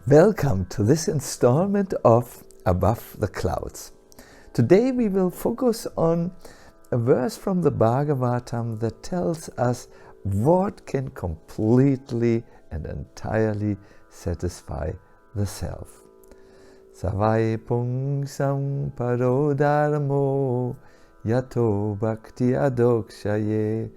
Welcome to this installment of Above the Clouds. Today we will focus on a verse from the Bhagavatam that tells us what can completely and entirely satisfy the self. Savai puṁsāṁ paro dharmo yato bhakti adhokṣaje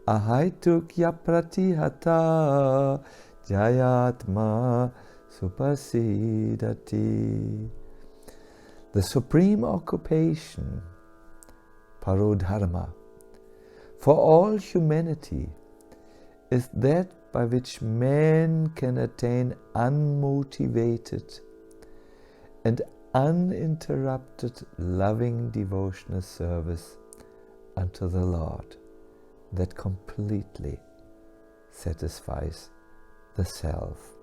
ahaituky apratihatā yayātmā suprasīdati. The supreme occupation, paro dharma, for all humanity is that by which man can attain unmotivated and uninterrupted loving devotional service unto the Lord that completely satisfies the self.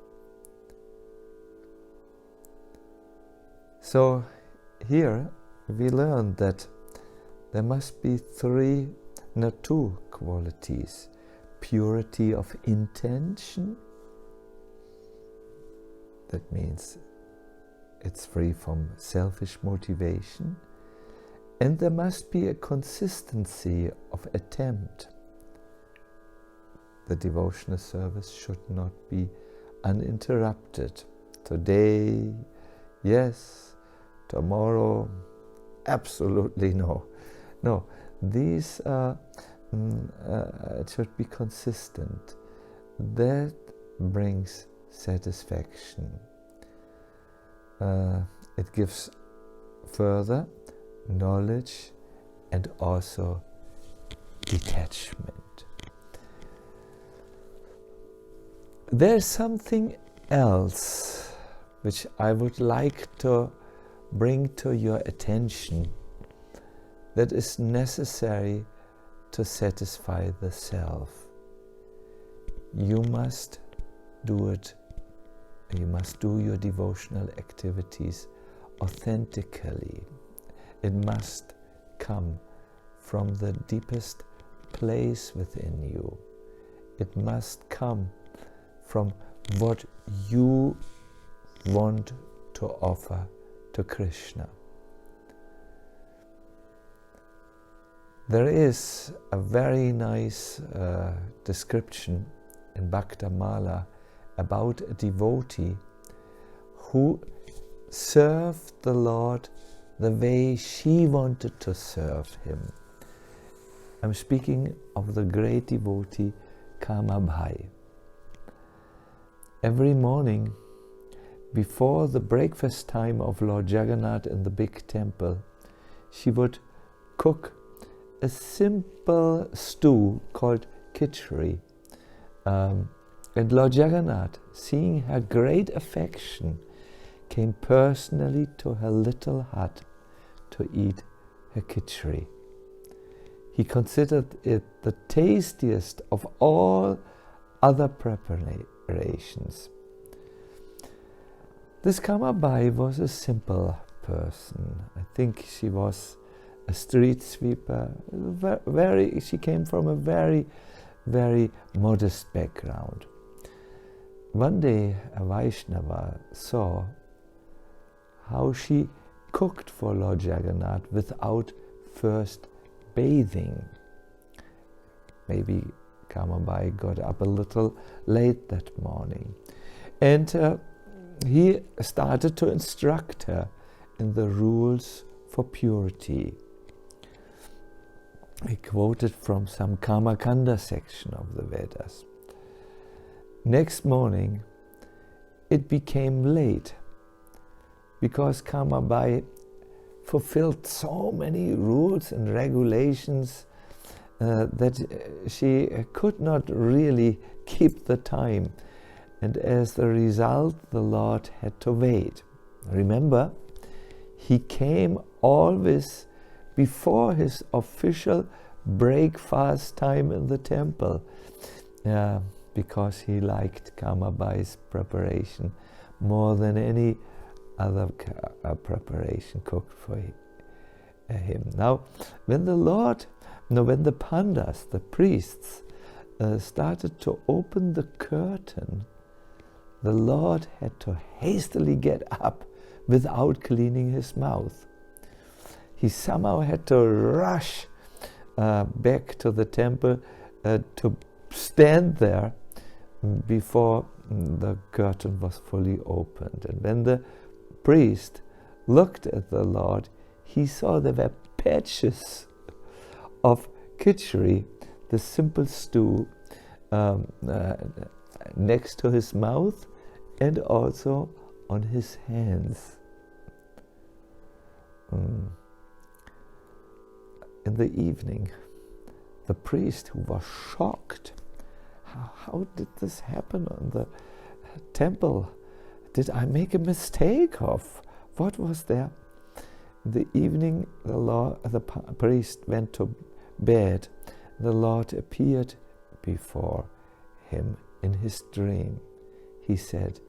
So here we learn that there must be two qualities: purity of intention, that means it's free from selfish motivation, and there must be a consistency of attempt. The devotional service should not be uninterrupted. Today, yes. Tomorrow, absolutely no. No, these it should be consistent. That brings satisfaction. It gives further knowledge and also detachment. There's something else which I would like to bring to your attention that is necessary to satisfy the self. You must do it. You must do your devotional activities authentically. It must come from the deepest place within you. It must come from what you want to offer to Krishna. There is a very nice description in Bhaktamala about a devotee who served the Lord the way she wanted to serve him. I'm speaking of the great devotee Kamabhai. Every morning, before the breakfast time of Lord Jagannath in the big temple, she would cook a simple stew called khichdi. And Lord Jagannath, seeing her great affection, came personally to her little hut to eat her khichdi. He considered it the tastiest of all other preparations. This Kamabhai was a simple person. I think she was a street sweeper. She came from a very, very modest background. One day a Vaishnava saw how she cooked for Lord Jagannath without first bathing. Maybe Kamabhai got up a little late that morning. And he started to instruct her in the rules for purity. He quoted from some Kamakanda section of the Vedas. Next morning, it became late because Kamabhai fulfilled so many rules and regulations that she could not really keep the time. And as the result, the Lord had to wait. Remember, he came always before his official breakfast time in the temple, because he liked Kamabhai's preparation more than any other preparation cooked for him. Now, when the pandas, the priests, started to open the curtain, the Lord had to hastily get up without cleaning his mouth. He somehow had to rush back to the temple to stand there before the curtain was fully opened. And when the priest looked at the Lord, he saw there were patches of khichdi, the simple stew, next to his mouth and also on his hands. In the evening, the priest, who was shocked, how did this happen on the temple? Did I make a mistake of what was there? In the evening, the priest went to bed. The Lord appeared before him in his dream. He said,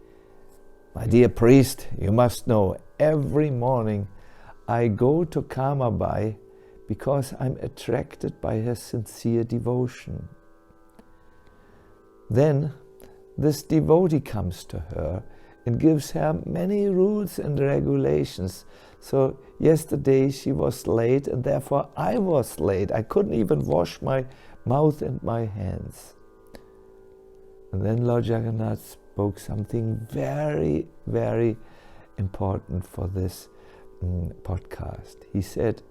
"My dear priest, you must know, every morning I go to Kamabai because I'm attracted by her sincere devotion. Then this devotee comes to her and gives her many rules and regulations. So yesterday she was late and therefore I was late. I couldn't even wash my mouth and my hands." And then Lord Jagannath spoke something very, very important for this podcast. He said,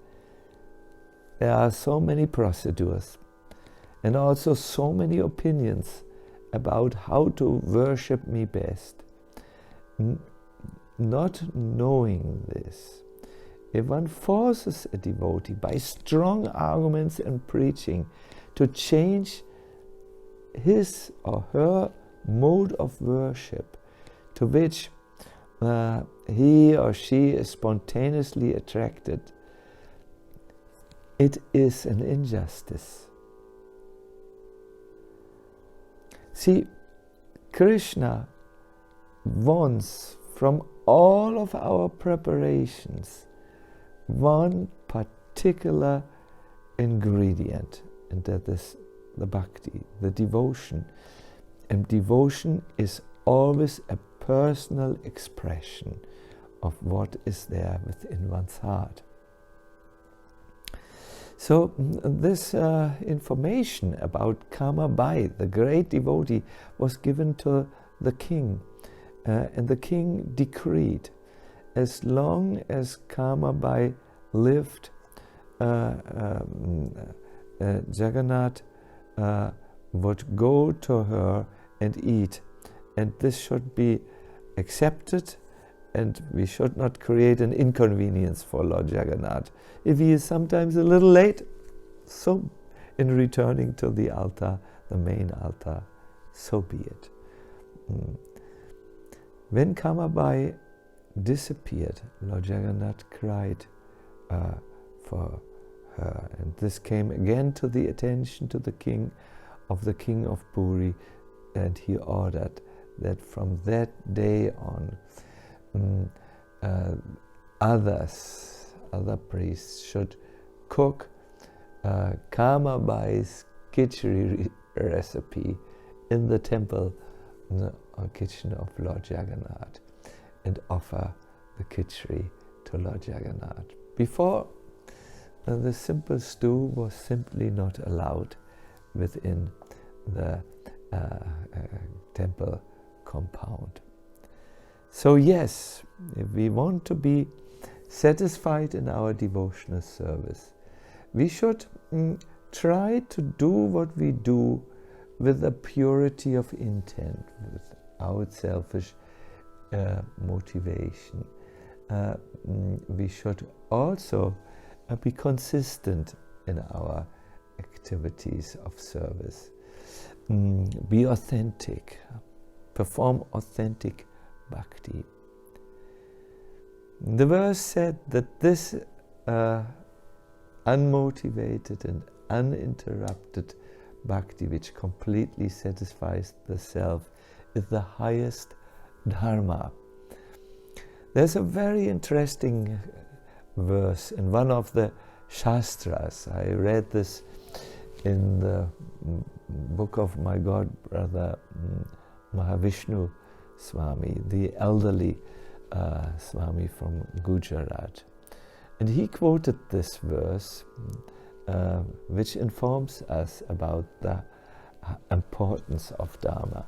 there are so many procedures and also so many opinions about how to worship me best. Not knowing this, if one forces a devotee by strong arguments and preaching to change his or her mode of worship to which he or she is spontaneously attracted, it is an injustice. See, Krishna wants from all of our preparations one particular ingredient, and that is the bhakti, the devotion. And devotion is always a personal expression of what is there within one's heart. So this information about Kamabai, the great devotee, was given to the king, and the king decreed, as long as Kamabai lived, Jagannath would go to her and eat, and this should be accepted, and we should not create an inconvenience for Lord Jagannath. If he is sometimes a little late, so in returning to the altar, the main altar, so be it. When Kamabai disappeared, Lord Jagannath cried for her, and this came again to the attention to the king of Puri, and he ordered that from that day on other priests should cook Kamabai's khichdi recipe in the temple or kitchen of Lord Jagannath and offer the khichdi to Lord Jagannath. Before, the simple stew was simply not allowed within the temple compound. So yes, if we want to be satisfied in our devotional service, we should try to do what we do with a purity of intent, without selfish motivation. We should also be consistent in our activities of service. Be authentic, perform authentic bhakti. The verse said that this unmotivated and uninterrupted bhakti, which completely satisfies the self, is the highest dharma. There's a very interesting verse in one of the Shastras. I read this in the book of my god brother Mahavishnu, Swami, the elderly Swami from Gujarat. And he quoted this verse, which informs us about the importance of Dharma.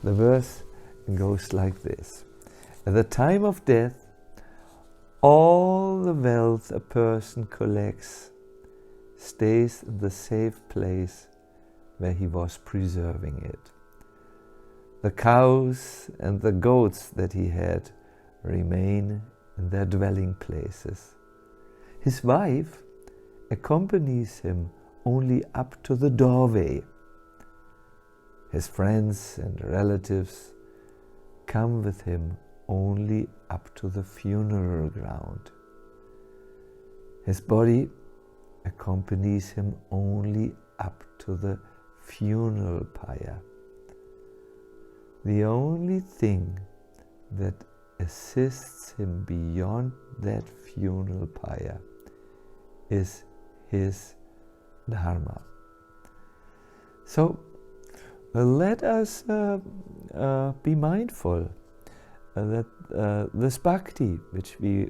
The verse goes like this: at the time of death, all the wealth a person collects stays in the safe place where he was preserving it. The cows and the goats that he had remain in their dwelling places. His wife accompanies him only up to the doorway. His friends and relatives come with him only up to the funeral ground. His body accompanies him only up to the funeral pyre. The only thing that assists him beyond that funeral pyre is his dharma. So let us be mindful that this bhakti which we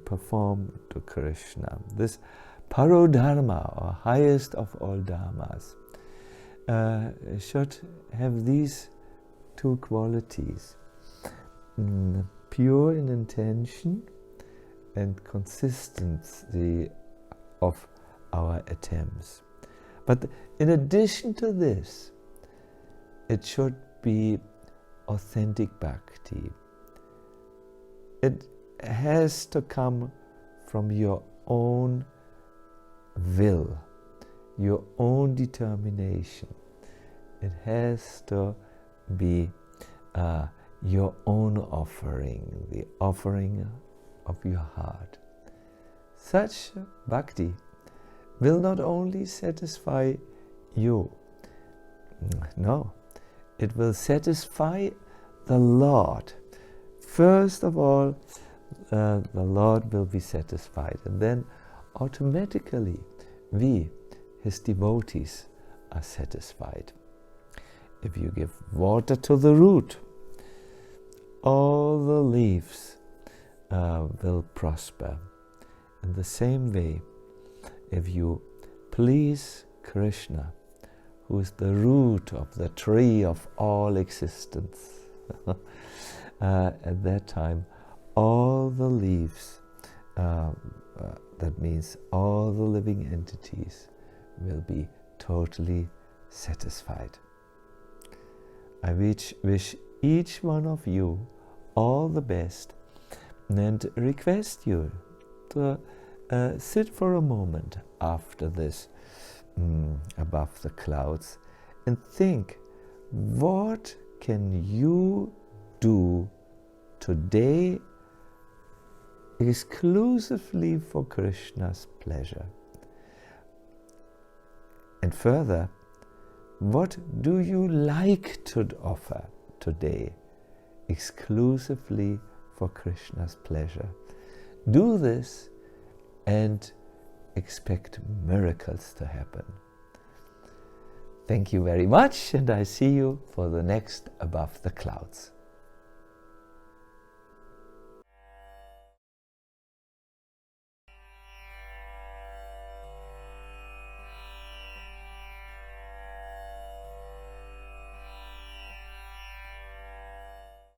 perform to Krishna, this paro dharma, or highest of all dharmas, should have these two qualities: pure in intention and consistency of our attempts. But in addition to this, it should be authentic bhakti. It has to come from your own will, your own determination. It has to be your own offering, the offering of your heart. Such bhakti will not only satisfy you, no, it will satisfy the Lord. First of all, the Lord will be satisfied, and then automatically we, his devotees, are satisfied. If you give water to the root, all the leaves will prosper. In the same way, if you please Krishna, who is the root of the tree of all existence, at that time, all the leaves, that means all the living entities, will be totally satisfied. I wish each one of you all the best, and request you to sit for a moment after this above the clouds and think, what can you do today exclusively for Krishna's pleasure? And further, what do you like to offer today exclusively for Krishna's pleasure? Do this and expect miracles to happen. Thank you very much, and I see you for the next Above the Clouds.